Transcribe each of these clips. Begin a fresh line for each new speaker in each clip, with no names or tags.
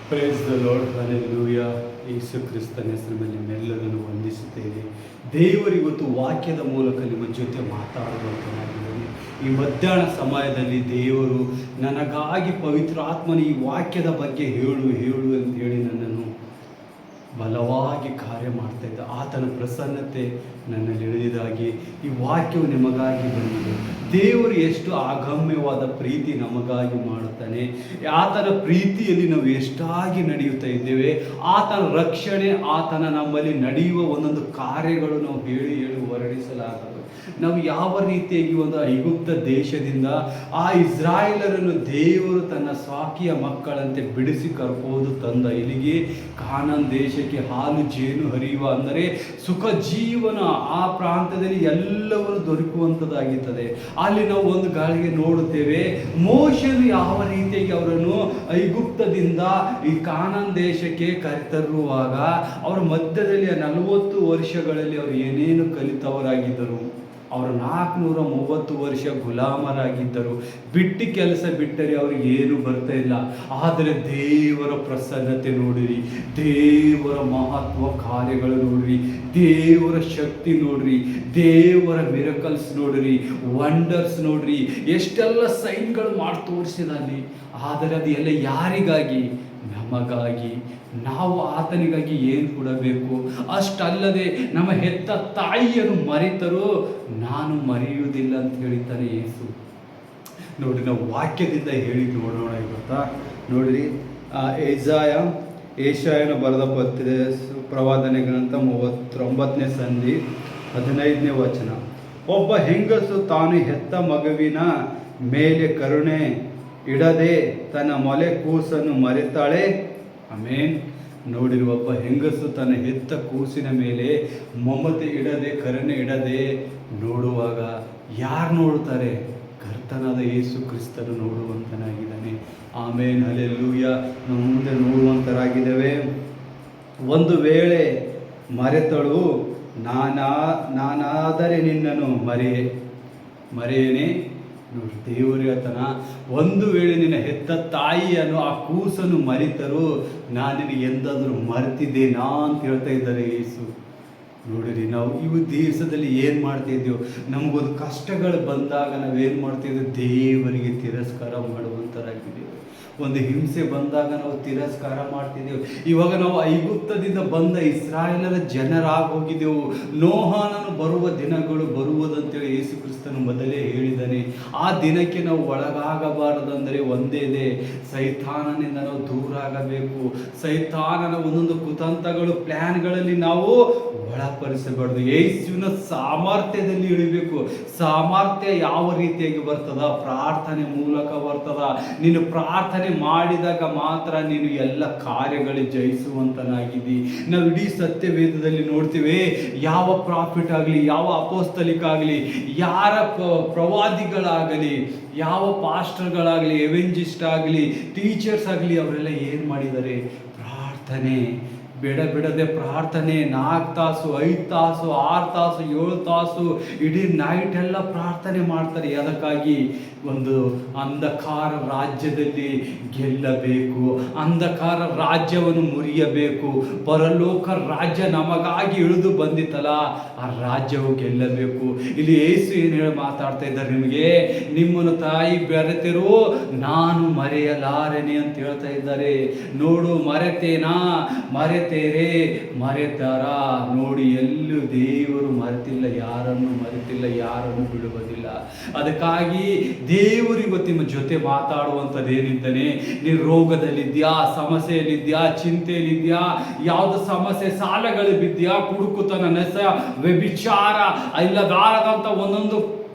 Price the lord, hallelujah. Yesu ಕ್ರಿಸ್ತನ ಹೆಸರಿನಲ್ಲಿ ನಿಮ್ಮೆಲ್ಲರನ್ನು ವಂದಿಸುತ್ತೇನೆ. ದೇವರಿವತ್ತು ವಾಕ್ಯದ ಮೂಲಕ ನಿಮ್ಮ ಜೊತೆ ಮಾತಾಡುವಂತನಾಗಿದ್ದೇನೆ. ಈ ಮಧ್ಯಾಹ್ನ ಸಮಯದಲ್ಲಿ ದೇವರು ನನಗಾಗಿ ಪವಿತ್ರಾತ್ಮನ ಈ ವಾಕ್ಯದ ಬಗ್ಗೆ ಹೇಳು ಅಂತ ಹೇಳಿ ನನ್ನನ್ನು ಬಲವಾಗಿ ಕಾರ್ಯ ಮಾಡ್ತಾ ಇದ್ದ. ಆತನ ಪ್ರಸನ್ನತೆ ನನ್ನಲ್ಲಿ ಇಳಿದಾಗಿ ಈ ವಾಕ್ಯವು ನಿಮಗಾಗಿ ಬಂದಿದೆ. ದೇವರು ಎಷ್ಟು ಅಗಮ್ಯವಾದ ಪ್ರೀತಿ ನಮಗಾಗಿ ಮಾಡುತ್ತಾನೆ. ಆತನ ಪ್ರೀತಿಯಲ್ಲಿ ನಾವು ಎಷ್ಟಾಗಿ ನಡೆಯುತ್ತಾ ಇದ್ದೇವೆ. ಆತನ ರಕ್ಷಣೆ, ಆತನ ನಮ್ಮಲ್ಲಿ ನಡೆಯುವ ಒಂದೊಂದು ಕಾರ್ಯಗಳು ನಾವು ಹೇಳಿ ವರ್ಣಿಸಲಾಗದು. ನಾವು ಯಾವ ರೀತಿಯಾಗಿ ಒಂದು ಐಗುಪ್ತ ದೇಶದಿಂದ ಆ ಇಸ್ರಾಯೇಲರನ್ನು ದೇವರು ತನ್ನ ಸ್ವಾಕಿಯ ಮಕ್ಕಳಂತೆ ಬಿಡಿಸಿ ಕರ್ಕೋದು ತಂದ ಇಲ್ಲಿಗೆ ಕಾನಾನ್ ದೇಶಕ್ಕೆ, ಹಾಲು ಜೇನು ಹರಿಯುವ ಅಂದರೆ ಸುಖ ಜೀವನ ಆ ಪ್ರಾಂತ್ಯದಲ್ಲಿ ಎಲ್ಲವನ್ನು ದೊರಕುವಂಥದ್ದಾಗಿರ್ತದೆ. ಅಲ್ಲಿ ನಾವು ಒಂದು ಗಾಳಿಗೆ ನೋಡುತ್ತೇವೆ, ಮೋಶೆಯು ಯಾವ ರೀತಿಯಾಗಿ ಅವರನ್ನು ಐಗುಪ್ತದಿಂದ ಈ ಕಾನಾನ್ ದೇಶಕ್ಕೆ ಕರೆತರುವಾಗ ಅವರ ಮಧ್ಯದಲ್ಲಿ 40 ವರ್ಷಗಳಲ್ಲಿ ಅವರು ಏನೇನು ಕಲಿತವರಾಗಿದ್ದರು. ಅವರು 430 ವರ್ಷ ಗುಲಾಮರಾಗಿದ್ದರು. ಬಿಟ್ಟು ಕೆಲಸ ಬಿಟ್ಟರೆ ಅವ್ರಿಗೆ ಏನು ಬರ್ತಾ ಇಲ್ಲ. ಆದರೆ ದೇವರ ಪ್ರಸನ್ನತೆ ನೋಡಿರಿ, ದೇವರ ಮಹತ್ವ ಕಾರ್ಯಗಳು ನೋಡ್ರಿ, ದೇವರ ಶಕ್ತಿ ನೋಡ್ರಿ, ದೇವರ ಮಿರಕಲ್ಸ್ ನೋಡ್ರಿ, ವಂಡರ್ಸ್ ನೋಡ್ರಿ, ಎಷ್ಟೆಲ್ಲ ಸೈನ್ಗಳು ಮಾಡಿ ತೋರಿಸಿದಲ್ಲಿ. ಆದರೆ ಅದು ಎಲ್ಲ ಯಾರಿಗಾಗಿ? ನಮಗಾಗಿ. ನಾವು ಆತನಿಗಾಗಿ ಏನು ಕೊಡಬೇಕು? ಅಷ್ಟಲ್ಲದೆ ನಮ್ಮ ಹೆತ್ತ ತಾಯಿಯನ್ನು ಮರೆತರೂ ನಾನು ಮರೆಯುವುದಿಲ್ಲ ಅಂತ ಹೇಳಿದ್ದಾನೆ ಯೇಸು. ನೋಡಿ, ನಾವು ವಾಕ್ಯದಿಂದ ಹೇಳಿ ನೋಡೋಣ ಇವತ್ತಾ. ನೋಡಿರಿ, ಏಷಾಯನು ಬರೆದ ಪ್ರವಾದನೆ ಗ್ರಂಥ 39ನೇ ಸಂಧಿ 15ನೇ ವಚನ. ಒಬ್ಬ ಹೆಂಗಸು ತಾನು ಹೆತ್ತ ಮಗುವಿನ ಮೇಲೆ ಕರುಣೆ ಇಡದೆ ತನ್ನ ಮೊಲೆ ಕೂಸನ್ನು ಮರೆತಾಳೆ. ಆಮೇನ್. ನೋಡಿರುವ ಒಬ್ಬ ಹೆಂಗಸು ತನ್ನ ಹೆತ್ತ ಕೂಸಿನ ಮೇಲೆ ಮಮತೆ ಇಡದೆ, ಕರುಣೆ ಇಡದೆ ನೋಡುವಾಗ ಯಾರು ನೋಡ್ತಾರೆ? ಕರ್ತನಾದ ಯೇಸು ಕ್ರಿಸ್ತನು ನೋಡುವಂತನಾಗಿದ್ದಾನೆ. ಆಮೇನ್, ಹಲ್ಲೆಲೂಯಾ. ನಾವು ಮುಂದೆ ನೋಡುವಂತರಾಗಿದ್ದೇವೆ. ಒಂದು ವೇಳೆ ಮರೆತಳು, ನಾನಾದರೆ ನಿನ್ನನ್ನು ಮರೆಯೇನೆ. ನೋಡಿ, ದೇವರು ಹೇಳ್ತಾನ, ಒಂದು ವೇಳೆ ನಿನ್ನ ಹೆತ್ತ ತಾಯಿಯನ್ನು, ಆ ಕೂಸನ್ನು ಮರೆತರು, ನಾನು ನಿನಗೆ ಎಂದಾದರೂ ಮರೆತಿದ್ದೇನಾ ಅಂತ ಹೇಳ್ತಾ ಇದ್ದಾರೆ ಯೇಸು. ನೋಡಿರಿ, ನಾವು ಇವು ದೇಶದಲ್ಲಿ ಏನು ಮಾಡ್ತಾ ಇದ್ದೇವೆ? ನಮಗೊಂದು ಕಷ್ಟಗಳು ಬಂದಾಗ ನಾವೇನು ಮಾಡ್ತಿದ್ದೇವೆ? ದೇವರಿಗೆ ತಿರಸ್ಕಾರ ಮಾಡುವಂಥರಾಗಿದ್ದೇವೆ. ಒಂದು ಹಿಂಸೆ ಬಂದಾಗ ನಾವು ತಿರಸ್ಕಾರ ಮಾಡ್ತಿದ್ದೆವು. ಇವಾಗ ನಾವು ಐಗುಪ್ತದಿಂದ ಬಂದ ಇಸ್ರಾಯೇಲರ ಜನರಾಗಿ ಹೋಗಿದ್ದೆವು. ನೋಹನನು ಬರುವ ದಿನಗಳು ಬರುವುದಂತೇಳಿ ಯೇಸು ಕ್ರಿಸ್ತನು ಮೊದಲೇ ಹೇಳಿದ್ದಾನೆ. ಆ ದಿನಕ್ಕೆ ನಾವು ಒಳಗಾಗಬಾರದಂದರೆ ಒಂದೇ ಇದೆ, ಸೈತಾನನಿಂದ ನಾವು ದೂರ ಆಗಬೇಕು. ಸೈತಾನನ ಒಂದೊಂದು ಕುತಂತ್ರಗಳು, ಪ್ಲ್ಯಾನ್ಗಳಲ್ಲಿ ನಾವು ಒಳಪಡಿಸಬಾರ್ದು. ಯೇಸುವಿನ ಸಾಮರ್ಥ್ಯದಲ್ಲಿ ಇಳಿಬೇಕು. ಸಾಮರ್ಥ್ಯ ಯಾವ ರೀತಿಯಾಗಿ ಬರ್ತದ? ಪ್ರಾರ್ಥನೆ ಮೂಲಕ ಬರ್ತದ. ನೀನು ಪ್ರಾರ್ಥನೆ ಮಾಡಿದಾಗ ಮಾತ್ರ ನೀನು ಎಲ್ಲ ಕಾರ್ಯಗಳಿಗೆ ಜಯಿಸುವಂತನಾಗಿದ್ದಿ. ನಾವು ಇಡೀ ಸತ್ಯವೇದದಲ್ಲಿ ನೋಡ್ತೀವಿ, ಯಾವ ಪ್ರಾಫಿಟ್ ಆಗಲಿ, ಯಾವ ಅಪೋಸ್ತಲಿಕಾಗಲಿ, ಯಾರ ಪ್ರವಾದಿಗಳಾಗಲಿ, ಯಾವ ಪಾಸ್ಟರ್ಗಳಾಗಲಿ, ಎವೆಂಜಿಸ್ಟ್ ಆಗಲಿ, ಟೀಚರ್ಸ್ ಆಗಲಿ, ಅವರೆಲ್ಲ ಏನು ಮಾಡಿದ್ದಾರೆ? ಪ್ರಾರ್ಥನೆ ಬಿಡದೆ ಪ್ರಾರ್ಥನೆ. 4 ತಾಸು, 5 ತಾಸು, 6 ತಾಸು, 7 ತಾಸು, ಇಡೀ ನೈಟ್ ಎಲ್ಲ ಪ್ರಾರ್ಥನೆ ಮಾಡ್ತಾರೆ. ಅದಕ್ಕಾಗಿ ಒಂದು ಅಂಧಕಾರ ರಾಜ್ಯದಲ್ಲಿ ಗೆಲ್ಲಬೇಕು, ಅಂಧಕಾರ ರಾಜ್ಯವನ್ನು ಮುರಿಯಬೇಕು. ಪರಲೋಕ ರಾಜ್ಯ ನಮಗಾಗಿ ಇಳಿದು ಬಂದಿತ್ತಲ್ಲ, ಆ ರಾಜ್ಯವು ಗೆಲ್ಲಬೇಕು. ಇಲ್ಲಿ ಯೇಸು ಏನು ಹೇಳಿ ಮಾತಾಡ್ತಾ ಇದ್ದಾರೆ? ನಿಮಗೆ ನಿಮ್ಮನ್ನು ತಾಯಿ ಬೆರೆತಿರು, ನಾನು ಮರೆಯಲಾರೆನೆ ಅಂತ ಹೇಳ್ತಾ ಇದ್ದಾರೆ. ನೋಡು, ಮರೆತಾರ. ನೋಡಿ, ಎಲ್ಲೂ ದೇವರು ಮರೆತಿಲ್ಲ, ಯಾರನ್ನು ಮರೆತಿಲ್ಲ, ಯಾರನ್ನು ಬಿಡುವುದಿಲ್ಲ. ಅದಕ್ಕಾಗಿ ದೇವರು ಇವತ್ತು ನಿಮ್ಮ ಜೊತೆ ಮಾತಾಡುವಂಥದ್ದು ಏನಿದ್ದಾನೆ? ನೀನು ರೋಗದಲ್ಲಿದ್ಯಾ, ಸಮಸ್ಯೆಯಲ್ಲಿದ್ಯಾ, ಚಿಂತೆಯಲ್ಲಿದ್ಯಾ, ಯಾವ್ದು ಸಮಸ್ಯೆ, ಸಾಲಗಳು ಬಿದ್ದ್ಯಾ, ಕುಡುಕುತನ, ನೆಸ, ವ್ಯಭಿಚಾರ ಇಲ್ಲದಾರದಂಥ ಒಂದೊಂದು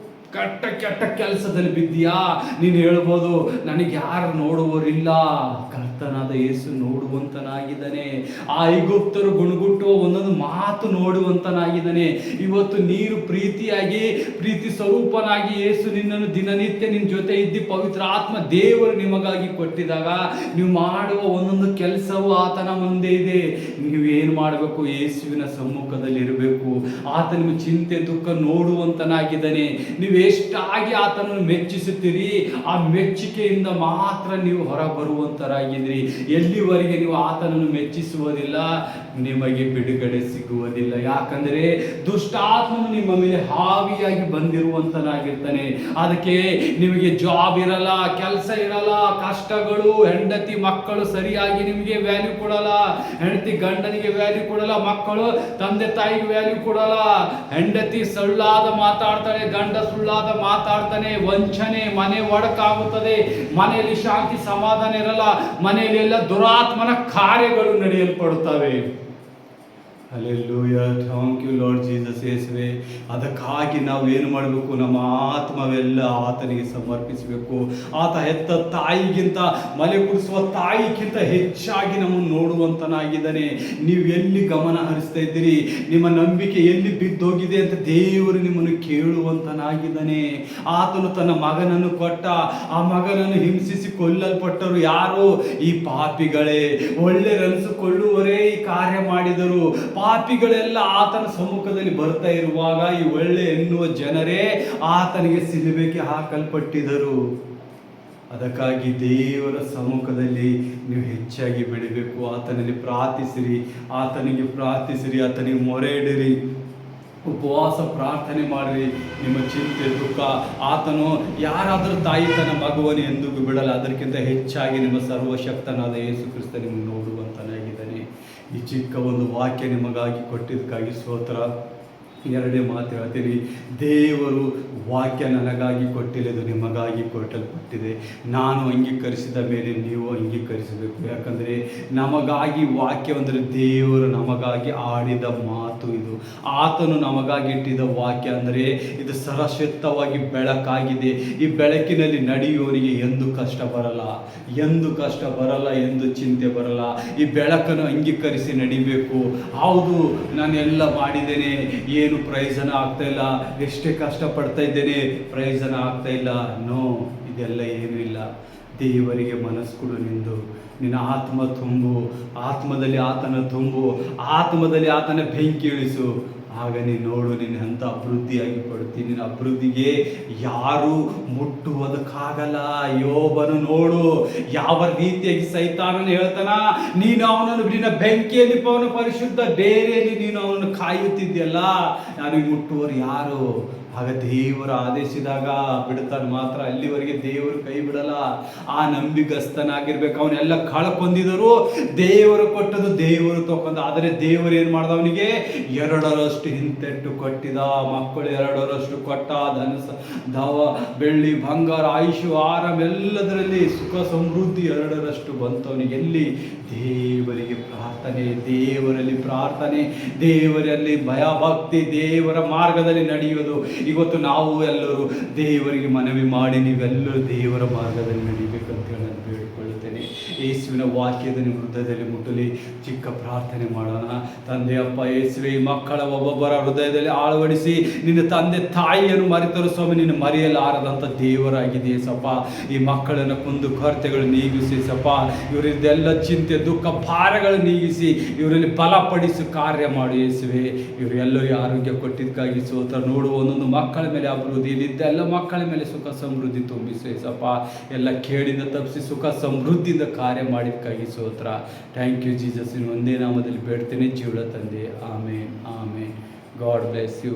ಕೆಟ್ಟ ಕೆಲಸದಲ್ಲಿ ಬಿದ್ದೀಯಾ? ನೀನು ಹೇಳ್ಬೋದು, ನನಗೆ ಯಾರು ನೋಡುವವರಿಲ್ಲ. ಕರ್ತನಾದ ಯೇಸು ನೋಡುವಂತನಾಗಿದ್ದಾನೆ. ಆ ಐಗುಪ್ತರು ಗುಣಗುಟ್ಟುವ ಒಂದೊಂದು ಮಾತು ನೋಡುವಂತನಾಗಿದ್ದಾನೆ. ಇವತ್ತು ನೀನು ಪ್ರೀತಿ ಸ್ವರೂಪನಾಗಿ ಯೇಸು ನಿನ್ನನ್ನು ದಿನನಿತ್ಯ ನಿನ್ನ ಜೊತೆ ಇದ್ದು ಪವಿತ್ರ ಆತ್ಮ ದೇವರು ನಿಮಗಾಗಿ ಕೊಟ್ಟಿದಾಗ ನೀವು ಮಾಡುವ ಒಂದೊಂದು ಕೆಲಸವು ಆತನ ಮುಂದೆ ಇದೆ. ನೀವೇನು ಮಾಡಬೇಕು? ಯೇಸುವಿನ ಸಮ್ಮುಖದಲ್ಲಿ ಇರಬೇಕು. ಆತ ನಿಮ್ಮ ಚಿಂತೆ ದುಃಖ ನೋಡುವಂತನಾಗಿದ್ದಾನೆ. ನೀವು ಎಷ್ಟಾಗಿ ಆತನನ್ನು ಮೆಚ್ಚಿಸುತ್ತೀರಿ, ಆ ಮೆಚ್ಚುಗೆಯಿಂದ ಮಾತ್ರ ನೀವು ಹೊರ ಬರುವಂತರಾಗಿ ಆಗಿದ್ದೀರಿ. ಎಲ್ಲಿವರೆಗೆ ನೀವು ಆತನನ್ನು ಮೆಚ್ಚಿಸುವುದಿಲ್ಲ, ನಿಮಗೆ ಬಿಡುಗಡೆ ಸಿಗುವುದಿಲ್ಲ. ಯಾಕಂದರೆ ದುಷ್ಟಾತ್ಮನು ನಿಮ್ಮ ಮೇಲೆ ಹಾವಿಯಾಗಿ ಬಂದಿರುವಂತನಾಗಿರ್ತಾನೆ. ಅದಕ್ಕೆ ನಿಮಗೆ ಜಾಬ್ ಇರಲ್ಲ, ಕೆಲಸ ಇರಲ್ಲ, ಕಷ್ಟಗಳು, ಹೆಂಡತಿ ಮಕ್ಕಳು ಸರಿಯಾಗಿ ನಿಮಗೆ ವ್ಯಾಲ್ಯೂ ಕೊಡಲ್ಲ, ಹೆಂಡತಿ ಗಂಡನಿಗೆ ವ್ಯಾಲ್ಯೂ ಕೊಡಲ್ಲ, ಮಕ್ಕಳು ತಂದೆ ತಾಯಿಗೆ ವ್ಯಾಲ್ಯೂ ಕೊಡಲ್ಲ, ಹೆಂಡತಿ ಸುಳ್ಳಾದ ಮಾತಾಡ್ತಾಳೆ, ಗಂಡ ಸುಳ್ಳಾದ ಮಾತಾಡ್ತಾನೆ, ವಂಚನೆ, ಮನೆ ಒಡಕಾಗುತ್ತದೆ, ಮನೆಯಲ್ಲಿ ಶಾಂತಿ ಸಮಾಧಾನ ಇರಲ್ಲ, ಮನೆಯಲ್ಲಿ ಎಲ್ಲ ದುರಾತ್ಮನ ಕಾರ್ಯಗಳು ನಡೆಯಲ್ಪಡುತ್ತವೆ. Hallelujah, thank you Lord Jesus ಯೇಸುವೆ. ಅದಕ್ಕಾಗಿ ನಾವು ಏನು ಮಾಡಬೇಕು? ನಮ್ಮ ಆತ್ಮವೆಲ್ಲ ಆತನಿಗೆ ಸಮರ್ಪಿಸಬೇಕು. ಆತ ಹೆತ್ತ ತಾಯಿಗಿಂತ, ಮಲೆ ಕುಡಿಸುವ ತಾಯಿಗಿಂತ ಹೆಚ್ಚಾಗಿ ನಮ್ಮನ್ನು ನೋಡುವಂತನಾಗಿದ್ದಾನೆ. ನೀವು ಎಲ್ಲಿ ಗಮನ ಹರಿಸ್ತಾ ಇದ್ದೀರಿ? ನಿಮ್ಮ ನಂಬಿಕೆ ಎಲ್ಲಿ ಬಿದ್ದೋಗಿದೆ ಅಂತ ದೇವರು ನಿಮ್ಮನ್ನು ಕೇಳುವಂತನಾಗಿದ್ದಾನೆ. ಆತನು ತನ್ನ ಮಗನನ್ನು ಕೊಟ್ಟ, ಆ ಮಗನನ್ನು ಹಿಂಸಿಸಿ ಕೊಲ್ಲಲ್ಪಟ್ಟರು ಯಾರು? ಈ ಪಾಪಿಗಳೇ. ಒಳ್ಳೆಯರನಿಸಿಕೊಳ್ಳುವರೇ ಈ ಕಾರ್ಯ ಮಾಡಿದರು. ಪಾಪಿಗಳೆಲ್ಲ ಆತನ ಸಮ್ಮುಖದಲ್ಲಿ ಬರ್ತಾ ಇರುವಾಗ ಈ ಒಳ್ಳೆ ಎನ್ನುವ ಜನರೇ ಆತನಿಗೆ ಸಿಲುಬೆಗೆ ಹಾಕಲ್ಪಟ್ಟಿದ್ದರು. ಅದಕ್ಕಾಗಿ ದೇವರ ಸಮ್ಮುಖದಲ್ಲಿ ನೀವು ಹೆಚ್ಚಾಗಿ ಬೆಳಿಬೇಕು. ಆತನಲ್ಲಿ ಪ್ರಾರ್ಥಿಸಿರಿ, ಆತನಿಗೆ ಮೊರೆ ಇಡಿರಿ, ಉಪವಾಸ ಪ್ರಾರ್ಥನೆ ಮಾಡಿರಿ. ನಿಮ್ಮ ಚಿಂತೆ, ದುಃಖ, ಆತನು ಯಾರಾದರೂ ತಾಯಿ ತನ್ನ ಮಗುವನ್ನು ಎಂದಿಗೂ ಬಿಡಲ್ಲ. ಅದಕ್ಕಿಂತ ಹೆಚ್ಚಾಗಿ ನಿಮ್ಮ ಸರ್ವಶಕ್ತನಾದ ಯೇಸು ಕ್ರಿಸ್ತ ನಿಮಗೆ ನೋಡುವಂತನಾಗಿದ್ದಾನೆ. ಈ ಚಿಕ್ಕ ಒಂದು ವಾಕ್ಯ ನಿಮಗಾಗಿ ಕೊಟ್ಟಿದ್ದಕ್ಕಾಗಿ ಸ್ತೋತ್ರ. ಎರಡೇ ಮಾತು ಹೇಳ್ತೀನಿ. ದೇವರು ವಾಕ್ಯ ನನಗಾಗಿ ಕೊಟ್ಟಿಲ್ಲ, ಇದು ನಿಮಗಾಗಿ ಕೊಟ್ಟಲ್ಪಟ್ಟಿದೆ. ನಾನು ಅಂಗೀಕರಿಸಿದ ಮೇಲೆ ನೀವು ಅಂಗೀಕರಿಸಬೇಕು. ಯಾಕಂದರೆ ನಮಗಾಗಿ ವಾಕ್ಯ ಅಂದರೆ ದೇವರು ನಮಗಾಗಿ ಆಡಿದ ಮಾತು ಇದು. ಆತನು ನಮಗಾಗಿ ಇಟ್ಟಿದ್ದ ವಾಕ್ಯ ಅಂದರೆ ಇದು ಸರಸ್ವತವಾಗಿ ಬೆಳಕಾಗಿದೆ. ಈ ಬೆಳಕಿನಲ್ಲಿ ನಡೆಯುವವರಿಗೆ ಎಂದು ಕಷ್ಟ ಬರಲ್ಲ, ಎಂದು ಚಿಂತೆ ಬರಲ್ಲ. ಈ ಬೆಳಕನ್ನು ಅಂಗೀಕರಿಸಿ ನಡಿಬೇಕು. ಹೌದು, ನಾನೆಲ್ಲ ಮಾಡಿದ್ದೇನೆ, ಏನು ಪ್ರಯೋಜನ ಆಗ್ತಾ ಇಲ್ಲ, ಎಷ್ಟೇ ಕಷ್ಟಪಡ್ತಾ ಇದ್ದೇನೆ, ಪ್ರಯೋಜನ ಆಗ್ತಾ ಇಲ್ಲ. ನೋ, ಇದೆಲ್ಲ ಏನೂ ಇಲ್ಲ. ದೇವರಿಗೆ ಮನಸ್ಸು ಕೊಡು. ನಿನ್ನ ಆತ್ಮ ತುಂಬು, ಆತ್ಮದಲ್ಲಿ ಆತನ ತುಂಬು, ಆತ್ಮದಲ್ಲಿ ಆತನ ಬೆಂಕಿ ಇಳಿಸು. ಆಗ ನೀನು ನೋಡು, ನೀನು ಎಂಥ ಅಭಿವೃದ್ಧಿಯಾಗಿ ಪಡ್ತೀನಿ. ನಿನ್ನ ಅಭಿವೃದ್ಧಿಗೆ ಯಾರು ಮುಟ್ಟುವುದಕ್ಕಾಗಲ್ಲ. ಯೋಬನು ನೋಡು, ಯಾವ ರೀತಿಯಾಗಿ ಸೈತಾನನು ಹೇಳ್ತಾನ, ನೀನು ಅವನನ್ನು ನಿನ್ನ ಬೆಂಕಿಯಲ್ಲಿ ಪವನ ಪರಿಶುದ್ಧ ಡೇರೆಯಲ್ಲಿ ನೀನು ಅವನನ್ನು ಕಾಯುತ್ತಿದ್ಯಲ್ಲ, ನನಗೆ ಮುಟ್ಟುವರು ಯಾರು? ಆಗ ದೇವರು ಆದೇಶಿದಾಗ ಬಿಡ್ತಾನೆ ಮಾತ್ರ. ಅಲ್ಲಿವರೆಗೆ ದೇವರು ಕೈ ಬಿಡಲ್ಲ. ಆ ನಂಬಿಗಸ್ತನಾಗಿರ್ಬೇಕು. ಅವನ್ನೆಲ್ಲ ಕಳ್ಕೊಂಡಿದ್ದರು, ದೇವರು ಕೊಟ್ಟದು ದೇವರು ತಗೊಂಡ. ಆದರೆ ದೇವರು ಏನು ಮಾಡ್ದ? ಅವನಿಗೆ 2ರಷ್ಟು ಹಿಂತೆಟ್ಟು ಕೊಟ್ಟಿದ. ಮಕ್ಕಳು 2ರಷ್ಟು ಕೊಟ್ಟ. ದವ, ಬೆಳ್ಳಿ, ಬಂಗಾರ, ಆಯುಷು, ಆರಾಮ ಎಲ್ಲದರಲ್ಲಿ ಸುಖ ಸಮೃದ್ಧಿ 2ರಷ್ಟು ಬಂತು ಅವನಿಗೆ. ಎಲ್ಲಿ? ದೇವರಿಗೆ ಪ್ರಾರ್ಥನೆ, ದೇವರಲ್ಲಿ ಪ್ರಾರ್ಥನೆ, ದೇವರಲ್ಲಿ ಭಯಭಕ್ತಿ, ದೇವರ ಮಾರ್ಗದಲ್ಲಿ ನಡೆಯುವುದು. ಇವತ್ತು ನಾವು ಎಲ್ಲರೂ ದೇವರಿಗೆ ಮನವಿ ಮಾಡಿ ನೀವೆಲ್ಲರೂ ದೇವರ ಮಾರ್ಗದಲ್ಲಿ ನಡೀಬೇಕಂತ ಹೇಳಿ ನಾನು ಬೇಡಿಕೊಳ್ಳುತ್ತೇನೆ. ಯೇಸುವಿನ ವಾಕ್ಯದ ನಿಮ್ಮ ಹೃದಯದಲ್ಲಿ ಮುಟ್ಟಲಿ. ಚಿಕ್ಕ ಪ್ರಾರ್ಥನೆ ಮಾಡೋಣ. ತಂದೆ ಅಪ್ಪ ಯೇಸುವೆ, ಈ ಮಕ್ಕಳ ಒಬ್ಬೊಬ್ಬರ ಹೃದಯದಲ್ಲಿ ಆಳವಡಿಸಿ, ನಿನ್ನ ತಂದೆ ತಾಯಿಯನ್ನು ಮರೆತರು ಸ್ವಾಮಿ, ನಿನ್ನ ಮರೆಯಲಾರದಂಥ ದೇವರಾಗಿದೆ ಸಪ್ಪ. ಈ ಮಕ್ಕಳನ್ನು ಕುಂದು ಕೊರತೆಗಳು ನೀಗಿಸಿ ಸಪ್ಪ, ಇವರಿದ್ದೆಲ್ಲ ಚಿಂತೆ, ದುಃಖ, ಭಾರಗಳು ನೀಗಿಸಿ ಇವರಲ್ಲಿ ಬಲಪಡಿಸಿ ಕಾರ್ಯ ಮಾಡಿ ಯೇಸುವೆ. ಇವರೆಲ್ಲರಿಗೂ ಆರೋಗ್ಯ ಕೊಟ್ಟಿದ್ದಕ್ಕಾಗಿ ಸ್ತೋತ್ರ. ನೋಡುವ ಒಂದೊಂದು ಮಕ್ಕಳ ಮೇಲೆ ಅಭಿವೃದ್ಧಿ, ಇಲ್ಲಿದ್ದೆಲ್ಲ ಮಕ್ಕಳ ಮೇಲೆ ಸುಖ ಸಮೃದ್ಧಿ ತುಂಬಿಸಿ ಸಪ್ಪ. ಎಲ್ಲ ಕೇಳಿಂದ ತಪ್ಪಿಸಿ ಸುಖ ಸಮೃದ್ಧಿಯಿಂದ ಕಾರ್ಯ ಮಾಡಿದ್ದಕ್ಕಾಗಿ ಸ್ತೋತ್ರ. Thank you Jesus. ಒಂದೇ ನಾಮದಲ್ಲಿ ಬೇಡ್ತೇನೆ ಜೀವಳ ತಂದೆ. Amen, amen. God bless you.